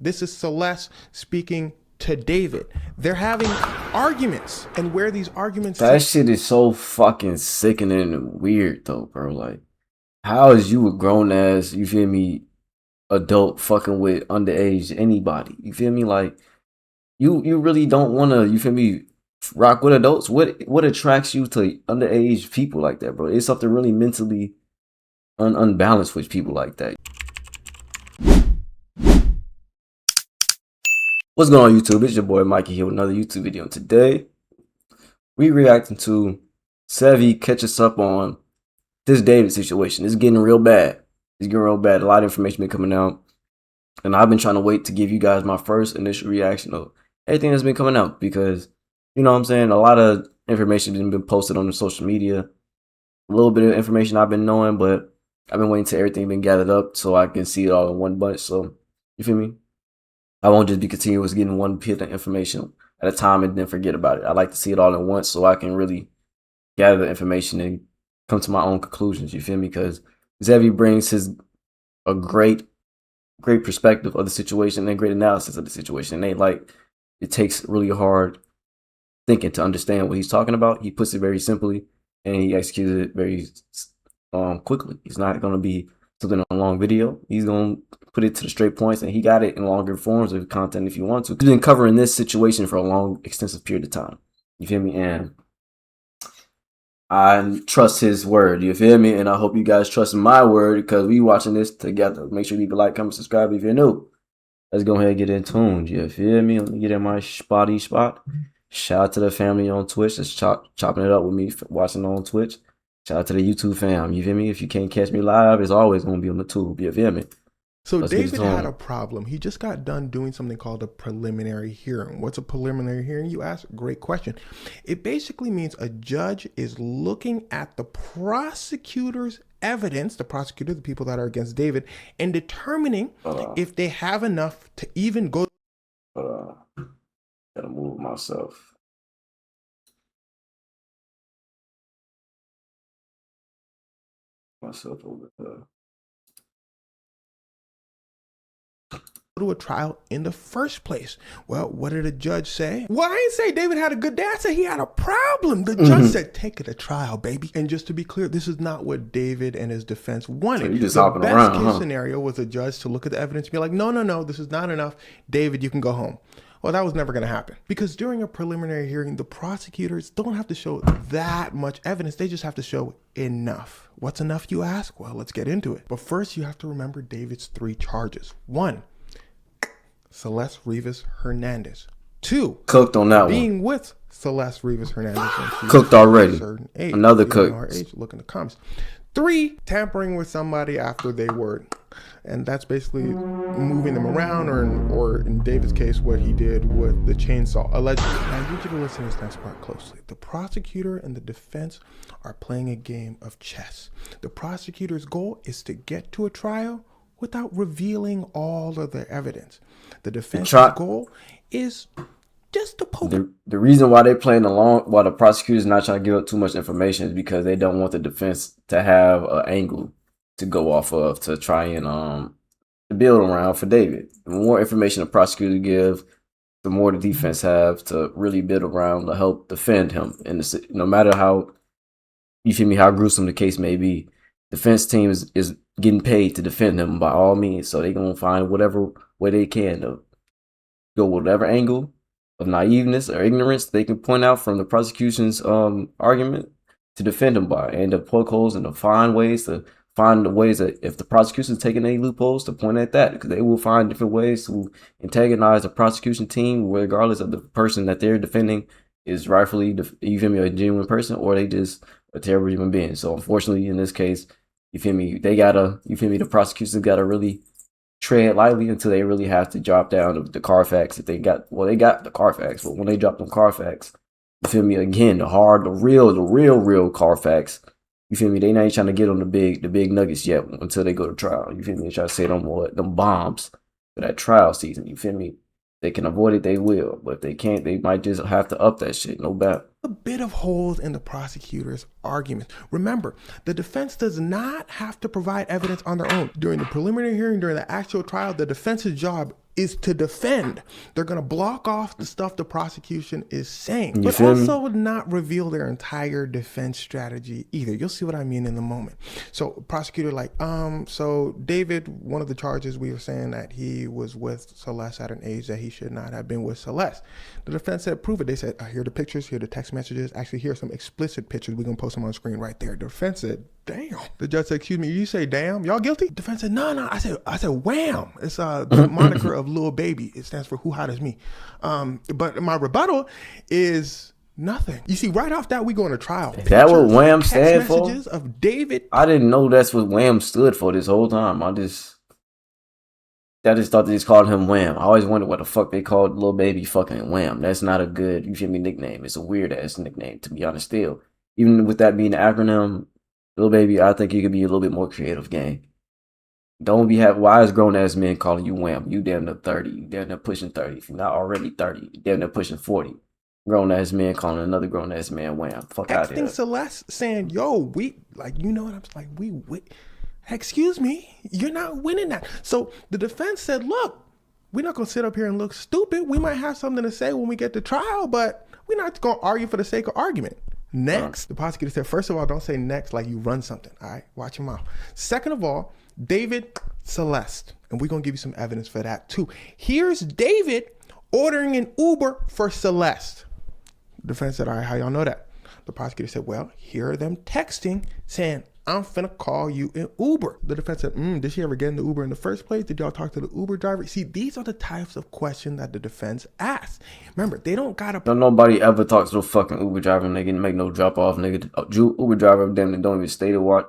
This is Celeste speaking to David. They're having arguments, and where these arguments... That shit is so fucking sickening and weird though, bro. Like, how is you a grown ass, you feel me, adult fucking with underage anybody? You feel me? Like, you really don't wanna, you feel me, rock with adults? What attracts you to underage people like that, bro? It's something really mentally unbalanced with people like that. What's going on, YouTube? It's your boy Mykeeey here with another YouTube video. And today, we reacting to Sevy catch us up on this David situation. It's getting real bad. It's getting real bad. A lot of information been coming out. And I've been trying to wait to give you guys my first initial reaction of everything that's been coming out. Because, you know what I'm saying, a lot of information has been posted on the social media. A little bit of information I've been knowing, but I've been waiting till everything been gathered up so I can see it all in one bunch. So, you feel me? I won't just be continuous getting one bit of information at a time and then forget about it. I like to see it all at once so I can really gather the information and come to my own conclusions. You feel me? Because Sevy brings a great perspective of the situation and great analysis of the situation. And it takes really hard thinking to understand what he's talking about. He puts it very simply and he executes it very quickly. It's not going to be something on a long video. He's going to put it to the straight points, and he got it in longer forms of content if you want to. He's been covering this situation for a long, extensive period of time. You feel me? And I trust his word. You feel me? And I hope you guys trust my word because we watching this together. Make sure you leave a like, comment, subscribe if you're new. Let's go ahead and get in tune. You feel me? Let me get in my spot. Shout out to the family on Twitch that's chopping it up with me watching on Twitch. Shout out to the YouTube fam. You feel me? If you can't catch me live, it's always going to be on the tube. You feel me? So David had a problem. He just got done doing something called a preliminary hearing. What's a preliminary hearing, you ask? Great question. It basically means a judge is looking at the prosecutor's evidence, the people that are against David, and determining if they have enough to even go. Gotta move myself. Over there. To a trial in the first place. Well, what did the judge say? Well, I didn't say David had a good day. I said he had a problem. The judge said, take it to trial, baby. And just to be clear, this is not what David and his defense wanted. So just the hopping best around, case scenario was a judge to look at the evidence and be like, no, this is not enough. David, you can go home. Well, that was never going to happen because during a preliminary hearing, the prosecutors don't have to show that much evidence. They just have to show enough. What's enough, you ask? Well, let's get into it. But first, you have to remember David's 3 charges. 1, Celeste Rivas Hernandez. 2, cooked on that being one. with Celeste Rivas Hernandez. Cooked already. Age. Another cook. Look in the comments. 3, tampering with somebody after they were, and that's basically moving them around, or in David's case, what he did with the chainsaw, allegedly. Now, I need you to listen to this next part closely. The prosecutor and the defense are playing a game of chess. The prosecutor's goal is to get to a trial without revealing all of the evidence. The defense's goal is just to poke. The reason why they're playing along, why the prosecutor's not trying to give up too much information, is because they don't want the defense to have an angle to go off of to try and build around for David. The more information the prosecutor gives, the more the defense have to really build around to help defend him. And no matter how, you feel me, how gruesome the case may be, defense team is getting paid to defend him by all means. So they're gonna find whatever way they can to go whatever angle of naiveness or ignorance they can point out from the prosecution's argument to defend him by, and to poke holes and to find the ways that if the prosecution is taking any loopholes to point at that, because they will find different ways to antagonize the prosecution team, regardless of the person that they're defending is rightfully, you feel me, a genuine person, or they just a terrible human being. So unfortunately, in this case, you feel me, the prosecutors gotta really tread lightly until they really have to drop down the Carfax that they got. Well, they got the Carfax, but when they drop them Carfax, you feel me, again, the real Carfax, you feel me, they not trying to get on the big nuggets yet until they go to trial. You feel me, they try to say them bombs for that trial season. You feel me, they can avoid it, they will, but if they can't, they might just have to up that shit, no doubt. A bit of holes in the prosecutor's argument. Remember, the defense does not have to provide evidence on their own. During the preliminary hearing, during the actual trial, the defense's job is to defend. They're going to block off the stuff the prosecution is saying, but feel me? also not reveal their entire defense strategy either. You'll see what I mean in a moment. So prosecutor like, so David, one of the charges, we were saying that he was with Celeste at an age that he should not have been with Celeste. The defense said, prove it. They said, here are the pictures, here are the text messages. Actually, here are some explicit pictures. We're going to post them on screen right there. The defense said, damn. The judge said, excuse me, you say damn? Y'all guilty? The defense said, no. I said wham. It's the moniker of Lil Baby. It stands for who hot as me. But my rebuttal is nothing. You see, right off that, we go into trial. Is that what wham stand for? Messages of David. I didn't know that's what wham stood for this whole time. I just thought they just called him Wham. I always wondered what the fuck they called Lil Baby fucking Wham. That's not a good, you feel me, nickname. It's a weird ass nickname, to be honest. Still, even with that being the acronym, Lil Baby, I think you could be a little bit more creative, gang. Don't be wise grown ass men calling you Wham. You damn near 30. You damn near pushing 30. If you're not already 30, you damn near pushing 40. Grown ass man calling another grown ass man Wham. Fuck out of here. Texting Celeste saying, yo, we, like, you know what I'm like, we excuse me, you're not winning that. So the defense said, look, we're not going to sit up here and look stupid. We might have something to say when we get to trial, but we're not going to argue for the sake of argument. Next, the prosecutor said, first of all, don't say next like you run something. All right, watch your mouth. Second of all, David, Celeste, and we're going to give you some evidence for that too. Here's David ordering an Uber for Celeste. The defense said, all right, how y'all know that? The prosecutor said, well, here are them texting saying, I'm finna call you an Uber. The defense said, did she ever get in the Uber in the first place? Did y'all talk to the Uber driver? See, these are the types of questions that the defense asks. Remember, they don't gotta... Don't nobody ever talk to the fucking Uber driver and they can make no drop off, nigga. Uber driver damn near don't even stay to watch...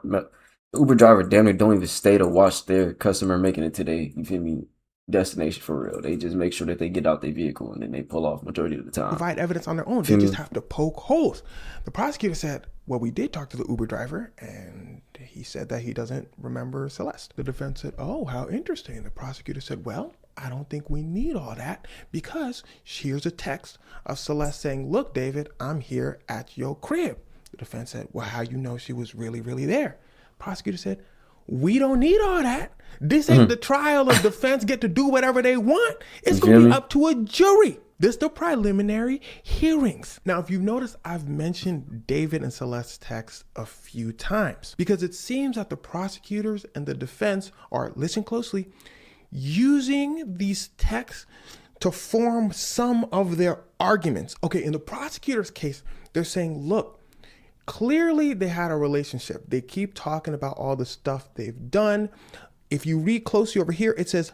Uber driver damn near don't even stay to watch their customer making it to their, you feel me, destination for real. They just make sure that they get out their vehicle and then they pull off majority of the time. Provide evidence on their own. They just have to poke holes. The prosecutor said, well, we did talk to the Uber driver and he said that he doesn't remember Celeste. The defense said, oh, how interesting. The prosecutor said, well, I don't think we need all that because here's a text of Celeste saying, look, David, I'm here at your crib. The defense said, well, how you know she was really, really there? Prosecutor said, we don't need all that. This ain't the trial of defense get to do whatever they want. It's going to be up to a jury. This the preliminary hearings. Now, if you've noticed, I've mentioned David and Celeste's text a few times because it seems that the prosecutors and the defense are, listen closely, using these texts to form some of their arguments. Okay, in the prosecutor's case, they're saying, look, clearly they had a relationship. They keep talking about all the stuff they've done. If you read closely over here, it says,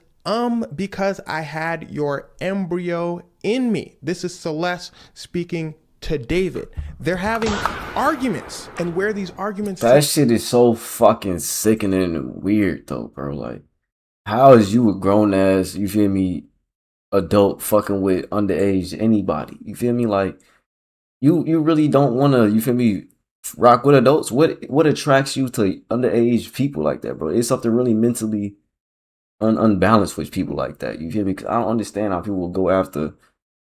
because I had your embryo in me. This is Celeste speaking to David. They're having arguments, and where these arguments... That shit is so fucking sickening and weird though, bro. Like, how is you a grown ass, you feel me, adult fucking with underage anybody? You feel me? Like, you really don't want to, you feel me, rock with adults? What attracts you to underage people like that, bro? It's something really mentally unbalanced with people like that. You feel me? Because I don't understand how people will go after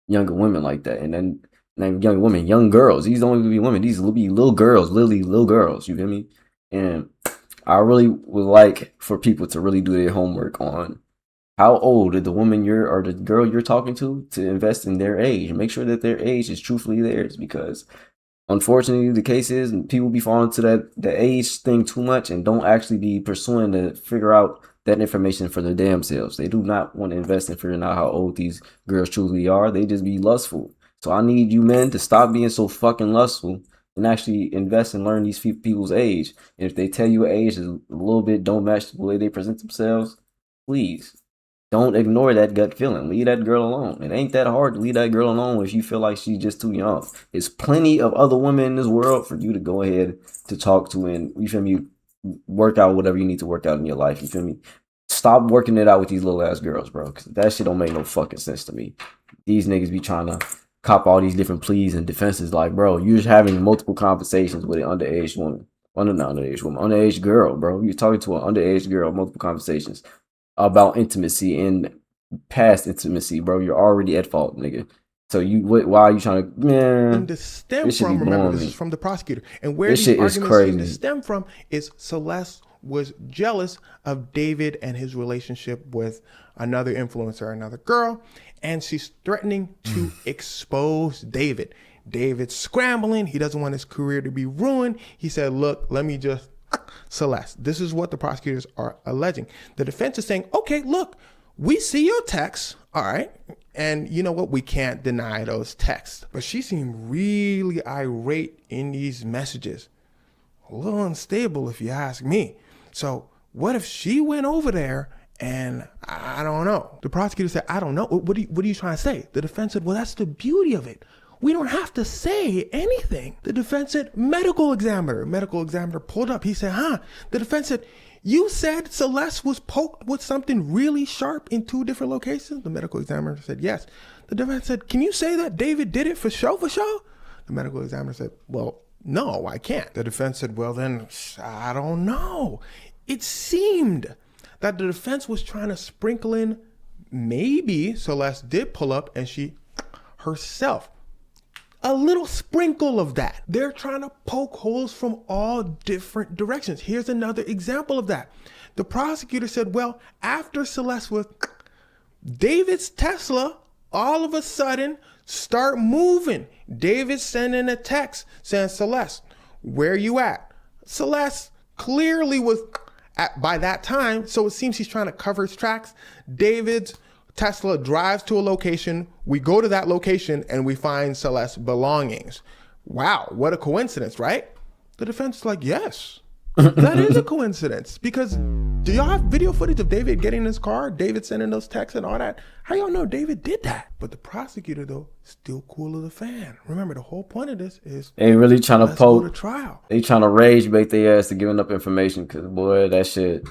younger women like that. And then young women, young girls. These don't even be women. These will be little girls, literally little girls. You feel me? And I really would like for people to really do their homework on how old did the woman or the girl you're talking to invest in their age. Make sure that their age is truthfully theirs, because unfortunately the case is people be falling to the age thing too much and don't actually be pursuing to figure out that information for their damn selves. They do not want to invest in figuring out how old these girls truly are. They just be lustful. So I need you men to stop being so fucking lustful and actually invest and learn these people's age. And if they tell you age is a little bit don't match the way they present themselves, please don't ignore that gut feeling. Leave that girl alone. It ain't that hard to leave that girl alone if you feel like she's just too young. There's plenty of other women in this world for you to go ahead to talk to, and you feel me, work out whatever you need to work out in your life. You feel me? Stop working it out with these little ass girls, bro, because that shit don't make no fucking sense to me. These niggas be trying to cop all these different pleas and defenses. Like, bro, you're just having multiple conversations with an underage woman. Underage girl, bro. You're talking to an underage girl, multiple conversations about intimacy and past intimacy, bro. You're already at fault, nigga. So why are you trying to, man? And to stem from, remember, this is from the prosecutor, and where this these shit is arguments seem to crazy. stem from is Celeste was jealous of David and his relationship with another influencer, another girl, and she's threatening to expose David. David's scrambling. He doesn't want his career to be ruined. He said, look, let me just, Celeste, this is what the prosecutors are alleging. The defense is saying, okay, look, we see your texts, all right, and you know what? We can't deny those texts. But she seemed really irate in these messages. A little unstable, if you ask me. So what if she went over there and I don't know? The prosecutor said, I don't know. What are you trying to say? The defense said, well, that's the beauty of it. We don't have to say anything. The defense said, medical examiner. Medical examiner pulled up. He said, huh? The defense said, you said Celeste was poked with something really sharp in 2 different locations? The medical examiner said, yes. The defense said, can you say that David did it for show, for show? The medical examiner said, well, no, I can't. The defense said, well, then I don't know. It seemed that the defense was trying to sprinkle in maybe Celeste did pull up and she herself. A little sprinkle of that. They're trying to poke holes from all different directions. Here's another example of that. The prosecutor said, well, after Celeste was, David's Tesla all of a sudden start moving. David sending a text saying, Celeste, where you at? Celeste clearly was by that time, so it seems he's trying to cover his tracks. David's Tesla drives to a location. We go to that location and we find Celeste's belongings. Wow, what a coincidence, right? The defense is like, yes, that is a coincidence. Because do y'all have video footage of David getting in his car, David sending those texts and all that? How y'all know David did that? But the prosecutor, though, still cool as a fan. Remember, the whole point of this is they really trying to poke. Go to trial. They trying to rage bait their ass to giving up information because, boy, that shit.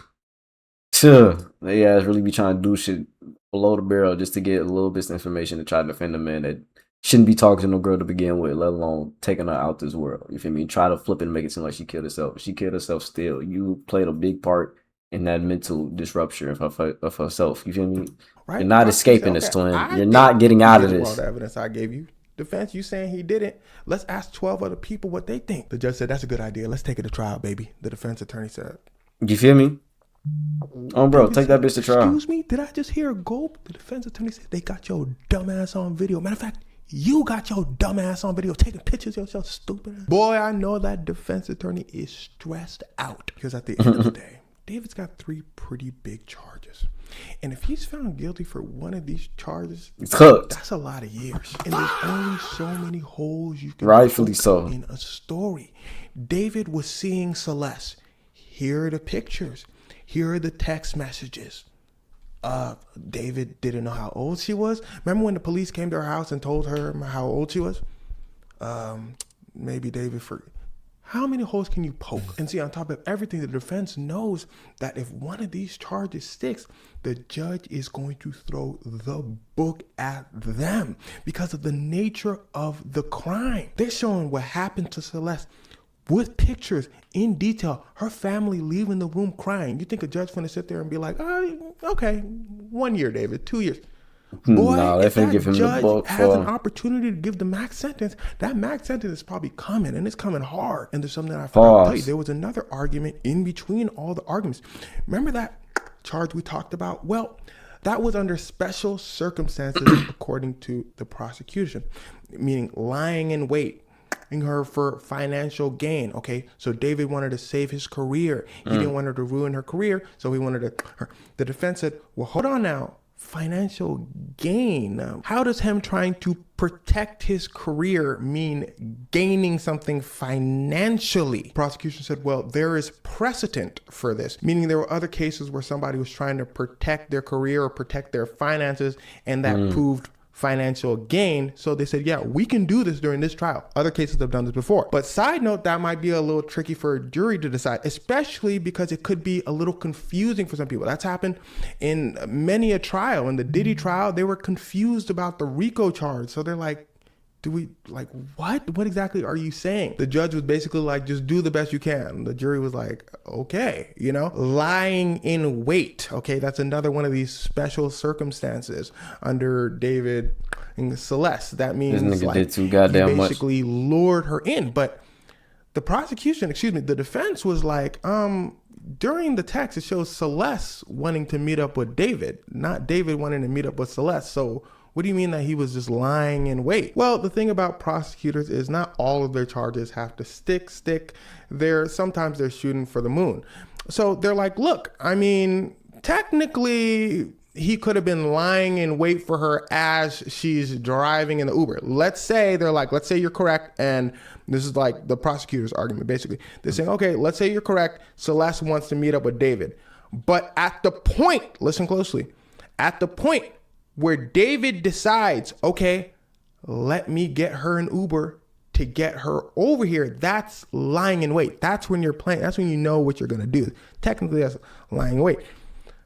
They ass really be trying to do shit below the barrel just to get a little bit of information to try to defend a man that shouldn't be talking to no girl to begin with, let alone taking her out this world. You feel me? Try to flip it and make it seem like she killed herself. She killed herself still. You played a big part in that mental disruption of herself. You feel me? Right. You're not escaping this, twin. You're not getting out of this. All the evidence I gave you. Defense, you saying he didn't. Let's ask 12 other people what they think. The judge said, that's a good idea. Let's take it to trial, baby. The defense attorney said. You feel me? Oh, bro, take that bitch to trial. Excuse me? Did I just hear a gulp? The defense attorney said they got your dumb ass on video. Matter of fact, you got your dumb ass on video taking pictures of yourself, stupid ass. Boy, I know that defense attorney is stressed out. Because at the end of the day, David's got 3 pretty big charges. And if he's found guilty for one of these charges, it's cooked. That's a lot of years. And there's only so many holes you can rightfully so in a story. David was seeing Celeste. Here are the pictures. Here are the text messages. David didn't know how old she was. Remember when the police came to her house and told her how old she was? Maybe David forgot. How many holes can you poke? And see, on top of everything, the defense knows that if one of these charges sticks, the judge is going to throw the book at them because of the nature of the crime. They're showing what happened to Celeste with pictures in detail. Her family leaving the room crying. You think a judge going to sit there and be like, oh, okay, 1 year, David, 2 years. Boy, no, if that give him judge the book has an opportunity to give the max sentence, that max sentence is probably coming, and it's coming hard. And there's something I forgot to tell you. There was another argument in between all the arguments. Remember that charge we talked about? Well, that was under special circumstances, according to the prosecution, meaning lying in wait her for financial gain. Okay, so David wanted to save his career. He didn't want her to ruin her career, so he wanted to. The defense said, well, hold on now. Financial gain. How does him trying to protect his career mean gaining something financially? Prosecution said, well, there is precedent for this, meaning there were other cases where somebody was trying to protect their career or protect their finances, and that proved financial gain. So they said, yeah, we can do this during this trial. Other cases have done this before. But side note, that might be a little tricky for a jury to decide, especially because it could be a little confusing for some people. That's happened in many a trial. In the Diddy trial, they were confused about the RICO charge. So they're like, what exactly are you saying? The judge was basically like, just do the best you can. The jury was like, okay, lying in wait. Okay, that's another one of these special circumstances under David and Celeste. That means this nigga like did too goddamn he basically lured her in. But the defense was like, during the text, it shows Celeste wanting to meet up with David, not David wanting to meet up with Celeste. So what do you mean that he was just lying in wait? Well, the thing about prosecutors is not all of their charges have to stick. Sometimes they're shooting for the moon. So they're like, look, I mean, technically he could have been lying in wait for her as she's driving in the Uber. Let's say you're correct. And this is like the prosecutor's argument, basically. They're saying, okay, let's say you're correct. Celeste wants to meet up with David. But at the point, listen closely, at the point where David decides, okay, let me get her an Uber to get her over here, that's lying in wait. That's when you're playing. That's when you know what you're going to do. Technically, that's lying in wait.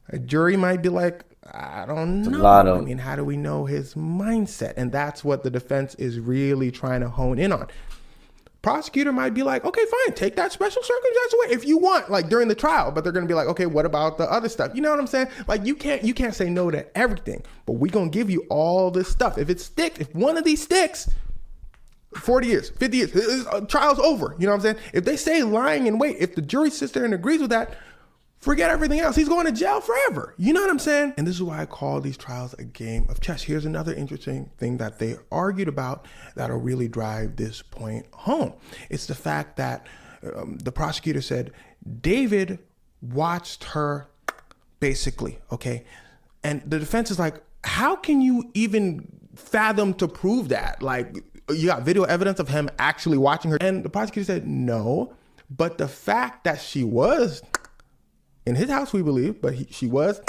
A jury might be like, I don't know. I mean, how do we know his mindset? And that's what the defense is really trying to hone in on. Prosecutor might be like, okay, fine, take that special circumstance away if you want, like during the trial, but they're going to be like, okay, what about the other stuff? You know what I'm saying? Like you can't say no to everything, but we going to give you all this stuff. If it sticks, if one of these sticks, 40 years, 50 years, trial's over. You know what I'm saying? If they say lying in wait, if the jury sits there and agrees with that, forget everything else. He's going to jail forever. You know what I'm saying? And this is why I call these trials a game of chess. Here's another interesting thing that they argued about that'll really drive this point home. It's the fact that the prosecutor said David watched her basically, okay? And the defense is like, how can you even fathom to prove that? Like, you got video evidence of him actually watching her? And the prosecutor said, no, but the fact that she was in his house, we believe, but she was,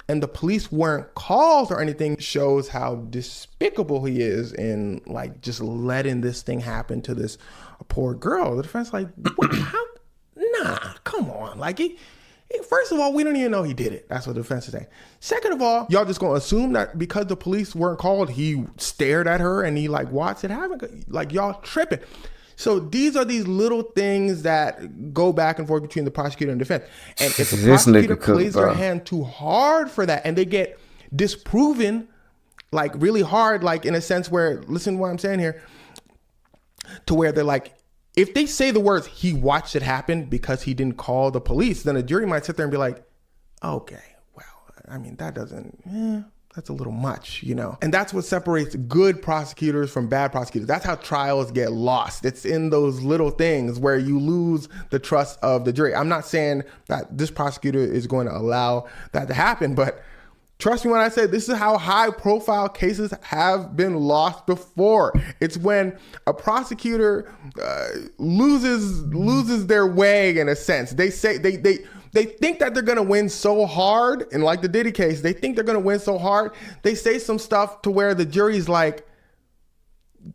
and the police weren't called or anything, shows how despicable he is in like just letting this thing happen to this poor girl. The defense like, what? How? Nah, come on. Like, first of all, we don't even know he did it. That's what the defense is saying. Second of all, y'all just gonna assume that because the police weren't called, he stared at her and he like watched it happen. Like, y'all tripping. So these are these little things that go back and forth between the prosecutor and defense. And if the prosecutor plays their hand too hard for that and they get disproven, like really hard, like in a sense where, listen to what I'm saying here, to where they're like, if they say the words, he watched it happen because he didn't call the police, then a jury might sit there and be like, okay, well, I mean, that doesn't, that's a little much, you know? And that's what separates good prosecutors from bad prosecutors. That's how trials get lost. It's in those little things where you lose the trust of the jury. I'm not saying that this prosecutor is going to allow that to happen, but trust me when I say this is how high profile cases have been lost before. It's when a prosecutor loses their way in a sense. They say they think that they're going to win so hard. And like the Diddy case, they think they're going to win so hard. They say some stuff to where the jury's like,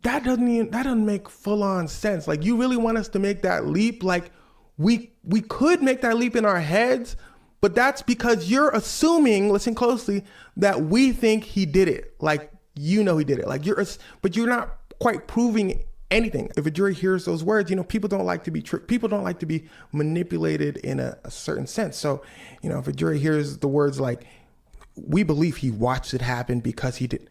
that doesn't make full on sense. Like, you really want us to make that leap? Like, we could make that leap in our heads, but that's because you're assuming, listen closely, that we think he did it. Like, you know he did it. Like, but you're not quite proving anything. If a jury hears those words, you know, people don't like to be tricked. People don't like to be manipulated in a certain sense. So, you know, if a jury hears the words like, we believe he watched it happen because he did,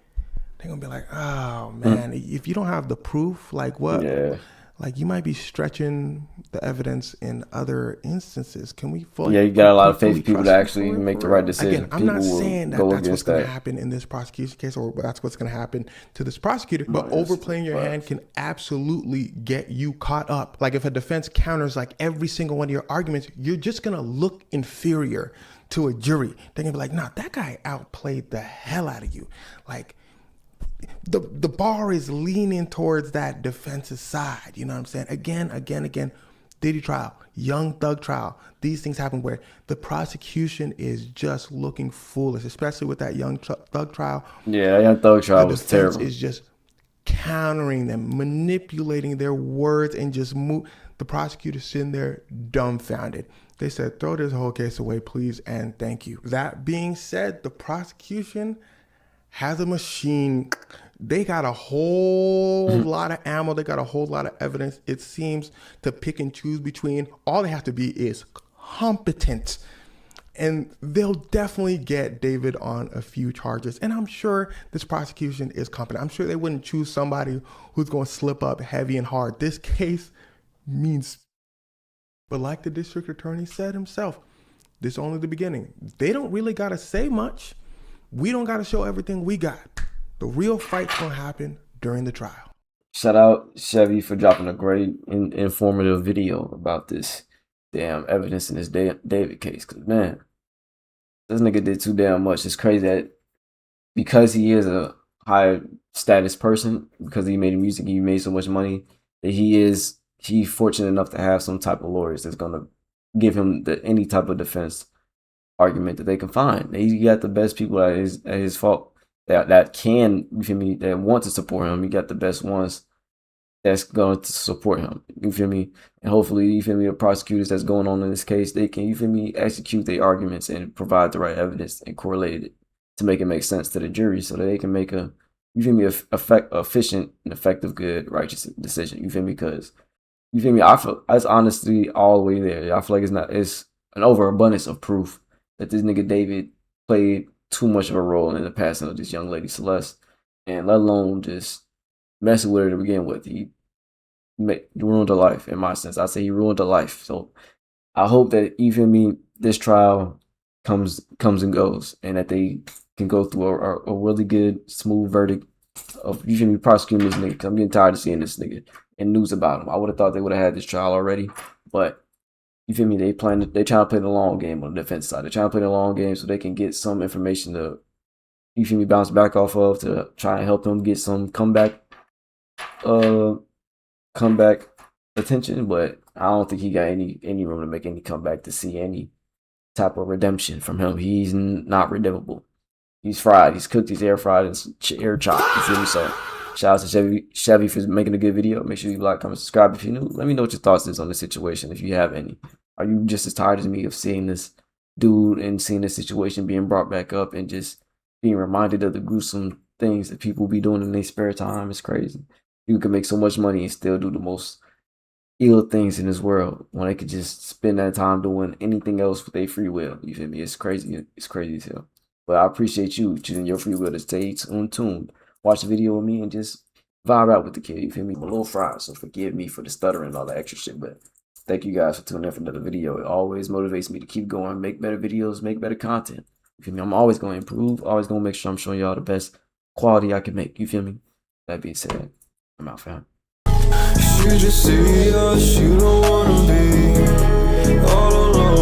they're gonna be like, oh man, if you don't have the proof, like what? Yeah. Like, you might be stretching the evidence in other instances. Can we fully? Yeah, you got a lot of faith people to actually make the right decision. Again, I'm not saying that that's what's going to happen in this prosecution case, or that's what's going to happen to this prosecutor. But overplaying your hand can absolutely get you caught up. Like, if a defense counters like every single one of your arguments, you're just going to look inferior to a jury. They're going to be like, nah, that guy outplayed the hell out of you. Like, the bar is leaning towards that defense's side. You know what I'm saying? Again, Diddy trial, Young Thug trial. These things happen where the prosecution is just looking foolish, especially with that Young Thug trial. Yeah, Young Thug trial was terrible. The defense is just countering them, manipulating their words, and just the prosecutor sitting there dumbfounded. They said, throw this whole case away, please, and thank you. That being said, the prosecution has a machine. They got a whole lot of ammo. They got a whole lot of evidence, it seems, to pick and choose between. All they have to be is competent. And they'll definitely get David on a few charges. And I'm sure this prosecution is competent. I'm sure they wouldn't choose somebody who's going to slip up heavy and hard. This case means, but like the district attorney said himself, this is only the beginning. They don't really got to say much. We don't got to show everything we got. The real fight's going to happen during the trial. Shout out Chevy for dropping a great informative video about this damn evidence in this David case. Cause man, this nigga did too damn much. It's crazy that because he is a high status person, because he made music, he made so much money, that he fortunate enough to have some type of lawyers that's gonna give him any type of defense argument that they can find. He got the best people at his fault that can, you feel me, that want to support him. He got the best ones that's going to support him. You feel me? And hopefully, you feel me, the prosecutors that's going on in this case, they can, you feel me, execute their arguments and provide the right evidence and correlate it to make it make sense to the jury so that they can make a, you feel me, efficient and effective, good, righteous decision. You feel me? Because, you feel me, I feel that's honestly all the way there. I feel like it's an overabundance of proof that this nigga David played too much of a role in the passing of this young lady Celeste, and let alone just messing with her to begin with. He ruined her life, in my sense. I say he ruined her life. So I hope that, you feel me, this trial comes and goes, and that they can go through a really good, smooth verdict of, you feel me, prosecuting this nigga. Cause I'm getting tired of seeing this nigga and news about him. I would have thought they would have had this trial already, but you feel me, they trying to play the long game on the defense side. They're trying to play the long game so they can get some information to, you feel me, bounce back off of, to try and help them get some comeback attention. But I don't think he got any room to make any comeback, to see any type of redemption from him. He's not redeemable. He's fried. He's cooked. He's air fried and air chopped. You feel me? So shout out to Chevy for making a good video. Make sure you like, comment, subscribe if you're new. Let me know what your thoughts is on this situation, if you have any. Are you just as tired as me of seeing this dude and seeing this situation being brought back up and just being reminded of the gruesome things that people be doing in their spare time? It's crazy. You can make so much money and still do the most ill things in this world when they could just spend that time doing anything else with their free will. You feel me? It's crazy. It's crazy as hell. But I appreciate you choosing your free will to stay tuned. Watch the video with me and just vibe out with the kid. You feel me? I'm a little fried, so forgive me for the stuttering and all that extra shit. But thank you guys for tuning in for another video. It always motivates me to keep going, make better videos, make better content. You feel me? I'm always going to improve. Always going to make sure I'm showing y'all the best quality I can make. You feel me? That being said, I'm out, fam. You just see us, you don't wanna be all alone.